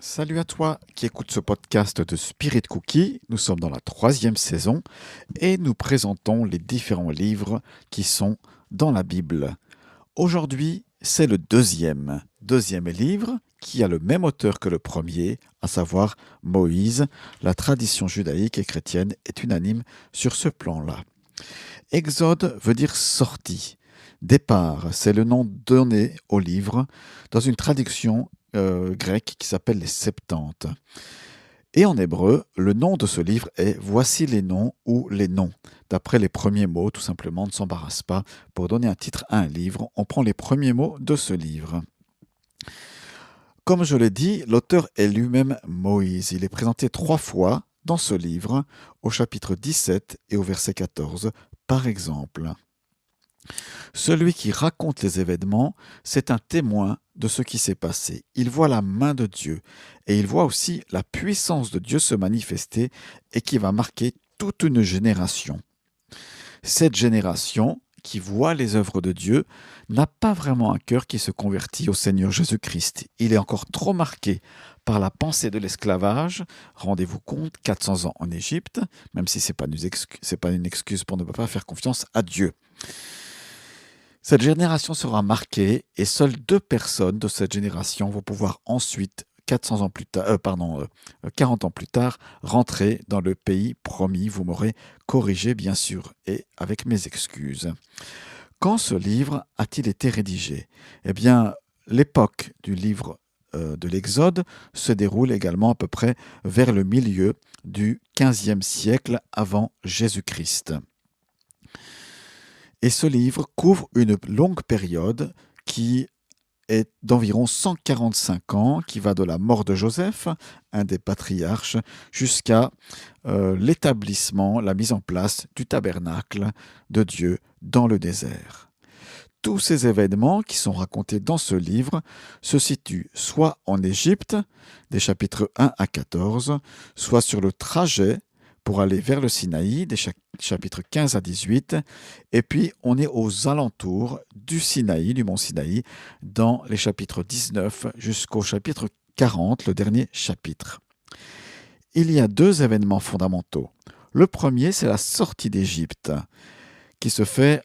Salut à toi qui écoute ce podcast de Spirit Cookie. Nous sommes dans la 3e saison et nous présentons les différents livres qui sont dans la Bible. Aujourd'hui, c'est le deuxième livre qui a le même auteur que le premier, à savoir Moïse. La tradition judaïque et chrétienne est unanime sur ce plan-là. Exode veut dire sortie. Départ, c'est le nom donné au livre dans une traduction grecque qui s'appelle les Septante. Et en hébreu, le nom de ce livre est Voici les noms ou les noms. D'après les premiers mots, tout simplement, on ne s'embarrasse pas. Pour donner un titre à un livre, on prend les premiers mots de ce livre. Comme je l'ai dit, l'auteur est lui-même Moïse. Il est présenté 3 fois dans ce livre, au chapitre 17 et au verset 14, par exemple. Celui qui raconte les événements, c'est un témoin de ce qui s'est passé. Il voit la main de Dieu et il voit aussi la puissance de Dieu se manifester et qui va marquer toute une génération. Cette génération qui voit les œuvres de Dieu n'a pas vraiment un cœur qui se convertit au Seigneur Jésus-Christ. Il est encore trop marqué par la pensée de l'esclavage. Rendez-vous compte, 400 ans en Égypte, même si ce n'est pas une excuse pour ne pas faire confiance à Dieu. Cette génération sera marquée et seules 2 personnes de cette génération vont pouvoir ensuite, 40 ans plus tard, rentrer dans le pays promis. Vous m'aurez corrigé, bien sûr, et avec mes excuses. Quand ce livre a-t-il été rédigé ? Eh bien, l'époque du livre de l'Exode se déroule également à peu près vers le milieu du XVe siècle avant Jésus-Christ. Et ce livre couvre une longue période qui est d'environ 145 ans, qui va de la mort de Joseph, un des patriarches, jusqu'à l'établissement, la mise en place du tabernacle de Dieu dans le désert. Tous ces événements qui sont racontés dans ce livre se situent soit en Égypte, des chapitres 1 à 14, soit sur le trajet pour aller vers le Sinaï, des chapitres 15 à 18, et puis on est aux alentours du Sinaï, du mont Sinaï, dans les chapitres 19 jusqu'au chapitre 40, le dernier chapitre. Il y a 2 événements fondamentaux. Le premier, c'est la sortie d'Égypte, qui se fait,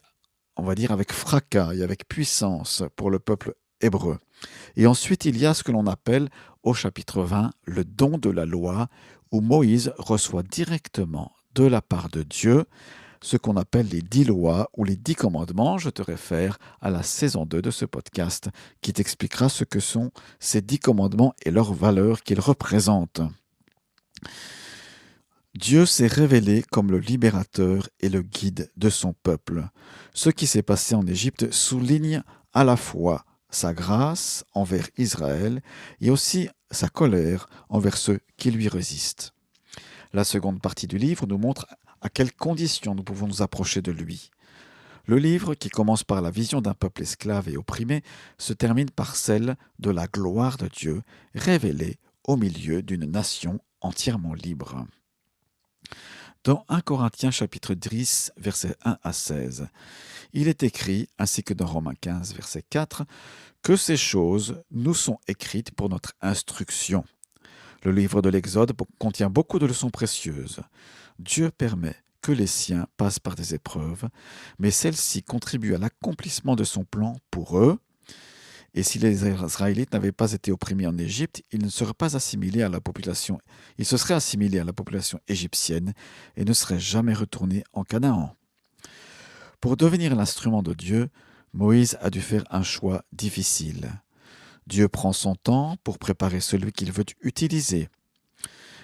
on va dire, avec fracas et avec puissance pour le peuple hébreu. Et ensuite, il y a ce que l'on appelle, au chapitre 20, le don de la loi, où Moïse reçoit directement de la part de Dieu ce qu'on appelle les 10 lois ou les 10 commandements. Je te réfère à la saison 2 de ce podcast qui t'expliquera ce que sont ces 10 commandements et leurs valeurs qu'ils représentent. Dieu s'est révélé comme le libérateur et le guide de son peuple. Ce qui s'est passé en Égypte souligne à la fois sa grâce envers Israël et aussi sa colère envers ceux qui lui résistent. La seconde partie du livre nous montre à quelles conditions nous pouvons nous approcher de lui. Le livre, qui commence par la vision d'un peuple esclave et opprimé, se termine par celle de la gloire de Dieu révélée au milieu d'une nation entièrement libre. Dans 1 Corinthiens chapitre 10, versets 1 à 16, il est écrit, ainsi que dans Romains 15, verset 4, que ces choses nous sont écrites pour notre instruction. Le livre de l'Exode contient beaucoup de leçons précieuses. Dieu permet que les siens passent par des épreuves, mais celles-ci contribuent à l'accomplissement de son plan pour eux. Et si les Israélites n'avaient pas été opprimés en Égypte, ils ne seraient pas assimilés à la population. Ils se seraient assimilés à la population égyptienne et ne seraient jamais retournés en Canaan. Pour devenir l'instrument de Dieu, Moïse a dû faire un choix difficile. Dieu prend son temps pour préparer celui qu'il veut utiliser.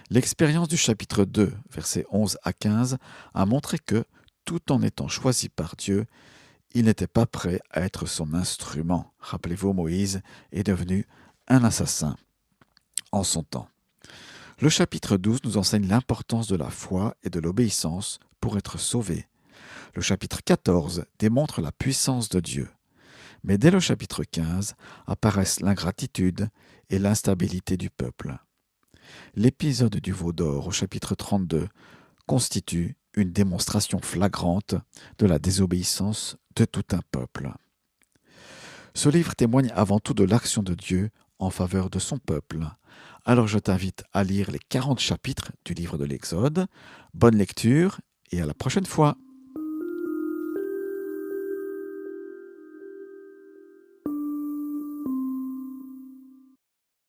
L'expérience du chapitre 2, versets 11 à 15, a montré que, tout en étant choisi par Dieu, il n'était pas prêt à être son instrument. Rappelez-vous, Moïse est devenu un assassin en son temps. Le chapitre 12 nous enseigne l'importance de la foi et de l'obéissance pour être sauvé. Le chapitre 14 démontre la puissance de Dieu. Mais dès le chapitre 15 apparaissent l'ingratitude et l'instabilité du peuple. L'épisode du veau d'or au chapitre 32 constitue une démonstration flagrante de la désobéissance de tout un peuple. Ce livre témoigne avant tout de l'action de Dieu en faveur de son peuple. Alors je t'invite à lire les 40 chapitres du livre de l'Exode. Bonne lecture et à la prochaine fois.